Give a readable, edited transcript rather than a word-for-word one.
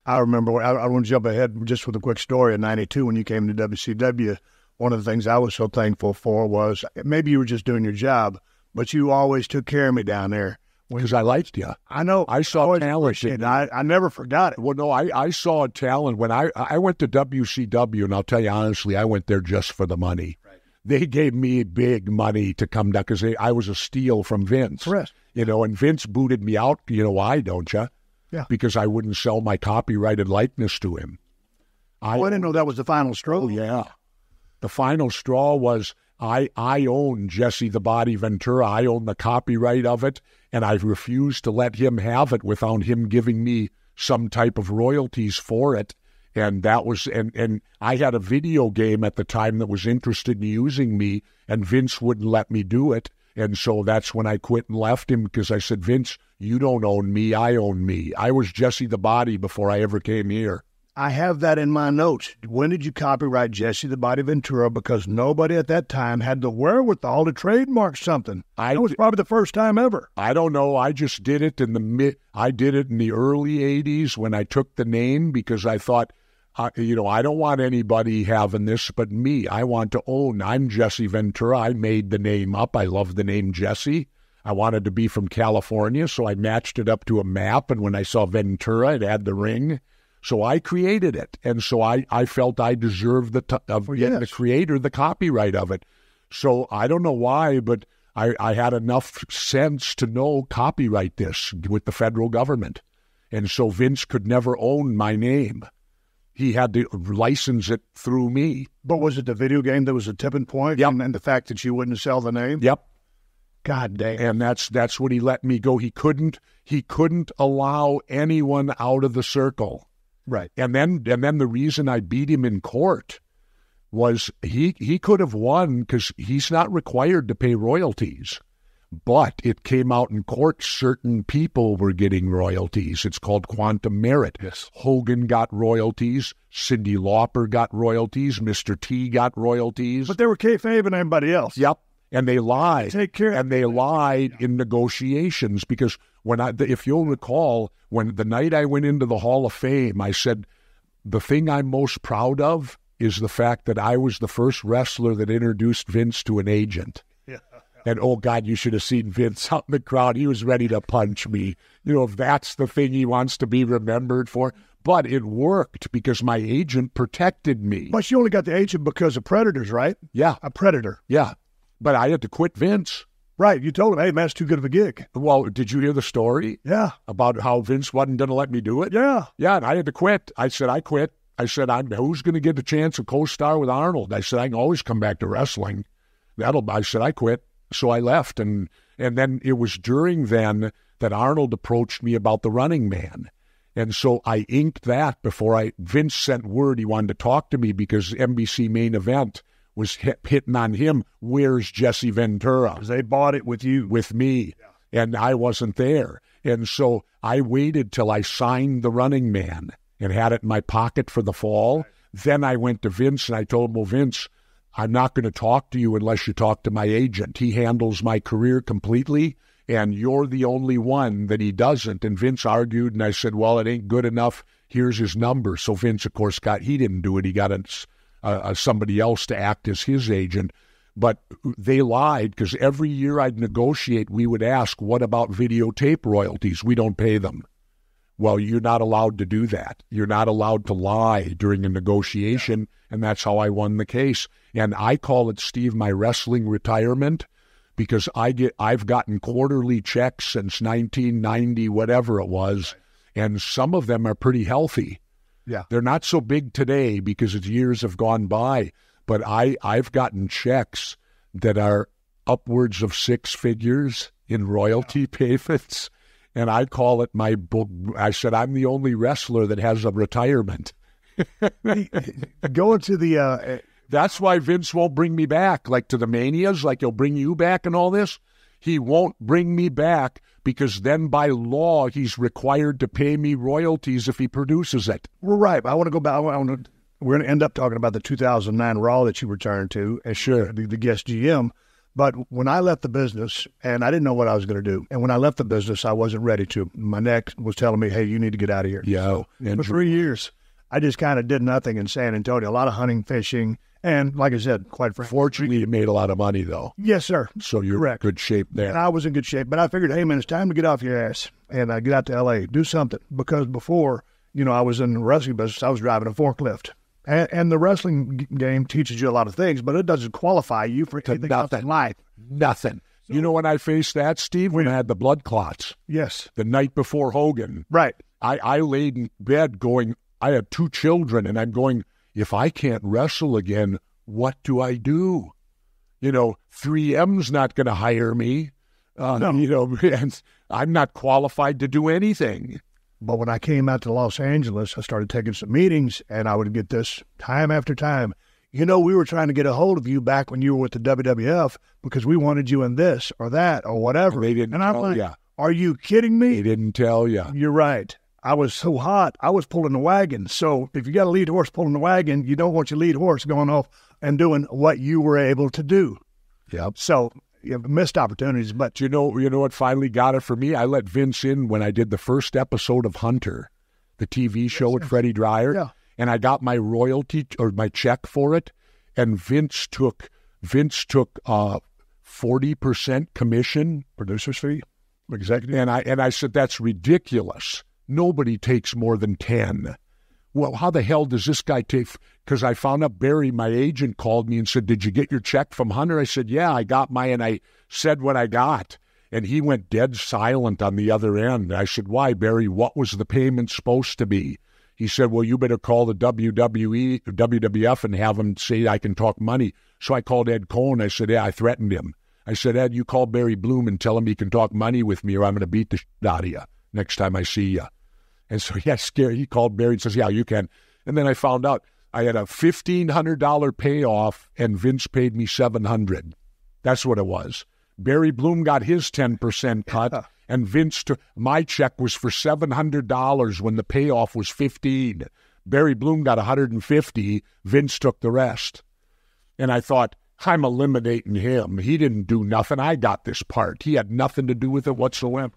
I remember, I want to jump ahead just with a quick story. In '92, when you came to WCW, one of the things I was so thankful for was maybe you were just doing your job, but you always took care of me down there. Because I liked you. I know. I saw talent. I never forgot it. Well, no, I saw a talent. When I went to WCW, and I'll tell you honestly, I went there just for the money. Right. They gave me big money to come down because I was a steal from Vince. Correct. And Vince booted me out. You know why, don't you? Yeah. Because I wouldn't sell my copyrighted likeness to him. I didn't know that was the final straw. Oh, yeah. The final straw was I own Jesse the Body Ventura. I own the copyright of it, and I refused to let him have it without him giving me some type of royalties for it. And that was, and I had a video game at the time that was interested in using me, and Vince wouldn't let me do it. And so that's when I quit and left him, because I said, Vince, you don't own me, I own me. I was Jesse the Body before I ever came here. I have that in my notes. When did you copyright Jesse the Body Ventura? Because nobody at that time had the wherewithal to trademark something. That was probably the first time ever. I don't know. I just did it in the early 80s when I took the name, because I thought, I don't want anybody having this but me. I want to own. I'm Jesse Ventura. I made the name up. I love the name Jesse. I wanted to be from California, so I matched it up to a map, and when I saw Ventura, it had the ring. So I created it, and so I felt I deserved getting the creator the copyright of it. So I don't know why, but I had enough sense to know copyright this with the federal government. And so Vince could never own my name. He had to license it through me. But was it the video game that was a tipping point? Yep. And the fact that you wouldn't sell the name? Yep. God damn. And that's what he let me go. He couldn't allow anyone out of the circle. Right. And then the reason I beat him in court was he could have won because he's not required to pay royalties. But it came out in court certain people were getting royalties. It's called quantum merit. Yes. Hogan got royalties. Cyndi Lauper got royalties. Mr. T got royalties. But they were kayfabing everybody else. Yep. And they lied. Take care. And they lied in negotiations because if you'll recall, when the night I went into the Hall of Fame, I said, the thing I'm most proud of is the fact that I was the first wrestler that introduced Vince to an agent. Yeah. And, oh, God, you should have seen Vince out in the crowd. He was ready to punch me. If that's the thing he wants to be remembered for. But it worked because my agent protected me. But you only got the agent because of predators, right? Yeah. A predator. Yeah. But I had to quit Vince. Right. You told him, hey, man, that's too good of a gig. Well, did you hear the story? Yeah. About how Vince wasn't going to let me do it? Yeah. Yeah, and I had to quit. I said, I quit. I said, who's going to get the chance to co-star with Arnold? I said, I can always come back to wrestling. I said, I quit. So I left. And then it was during then that Arnold approached me about the Running Man. And so I inked that before Vince sent word he wanted to talk to me because NBC Main Event was hitting on him. Where's Jesse Ventura? Because they bought it with you. With me. Yeah. And I wasn't there. And so I waited till I signed the Running Man and had it in my pocket for the fall. Right. Then I went to Vince and I told him, well, Vince, I'm not going to talk to you unless you talk to my agent. He handles my career completely, and you're the only one that he doesn't. And Vince argued, and I said, well, it ain't good enough. Here's his number. So Vince, of course, he didn't do it. He got somebody else to act as his agent. But they lied because every year I'd negotiate, we would ask, what about videotape royalties? We don't pay them. Well, you're not allowed to do that. You're not allowed to lie during a negotiation, and that's how I won the case. And I call it, Steve, my wrestling retirement because I've gotten quarterly checks since 1990, whatever it was, and some of them are pretty healthy. Yeah. They're not so big today because years have gone by, but I've gotten checks that are upwards of 6 figures in royalty payments. And I call it my book. I said, I'm the only wrestler that has a retirement. Going to the... That's why Vince won't bring me back, like to the Manias, like he'll bring you back and all this. He won't bring me back because then by law, he's required to pay me royalties if he produces it. Well, right. I want to go back. We're going to end up talking about the 2009 Raw that you returned to as sure the guest GM. But when I left the business, and I didn't know what I was going to do, and when I left the business, I wasn't ready to. My neck was telling me, hey, you need to get out of here. Yeah. So for 3 years, I just kind of did nothing in San Antonio. A lot of hunting, fishing, and like I said, quite frankly. Fortunately, you made a lot of money, though. Yes, sir. So you're Correct. in good shape there. And I was in good shape. But I figured, hey, man, it's time to get off your ass and get out to L.A., do something. Because before, I was in the wrestling business, I was driving a forklift. And the wrestling game teaches you a lot of things, but it doesn't qualify you for anything else in life. Nothing. You know when I faced that, Steve? When I had the blood clots. Yes. The night before Hogan. Right. I laid in bed going, I had 2 children, and I'm going, if I can't wrestle again, what do I do? 3M's not going to hire me. No. And I'm not qualified to do anything. But when I came out to Los Angeles, I started taking some meetings, and I would get this time after time. We were trying to get a hold of you back when you were with the WWF because we wanted you in this or that or whatever. They didn't and I'm tell like, ya. Are you kidding me? They didn't tell you. You're right. I was so hot, I was pulling the wagon. So if you got a lead horse pulling the wagon, you don't want your lead horse going off and doing what you were able to do. Yep. So you have missed opportunities. But you know what finally got it for me? I let Vince in when I did the first episode of Hunter, the TV show with Freddie Dreyer. Yeah. And I got my royalty or my check for it. And Vince took 40% commission, producer's fee, executive. and I said that's ridiculous. Nobody takes more than 10. Well, how the hell does this guy take? Because I found out Barry, my agent, called me and said, "Did you get your check from Hunter?" I said, "Yeah, I got mine," and I said what I got, and he went dead silent on the other end. I said, "Why, Barry? What was the payment supposed to be?" He said, "Well, you better call the WWF and have them say I can talk money." So I called Ed Cohen. I said, "Yeah, I threatened him." I said, "Ed, you call Barry Bloom and tell him he can talk money with me or I'm going to beat the shit out of you next time I see you." And so he got scared. He called Barry and says, "Yeah, you can." And then I found out I had a $1,500 payoff and Vince paid me $700. That's what it was. Barry Bloom got his 10% cut. And Vince took, my check was for $700 when the payoff was $15. Barry Bloom got $150. Vince took the rest. And I thought, I'm eliminating him. He didn't do nothing. I got this part. He had nothing to do with it whatsoever.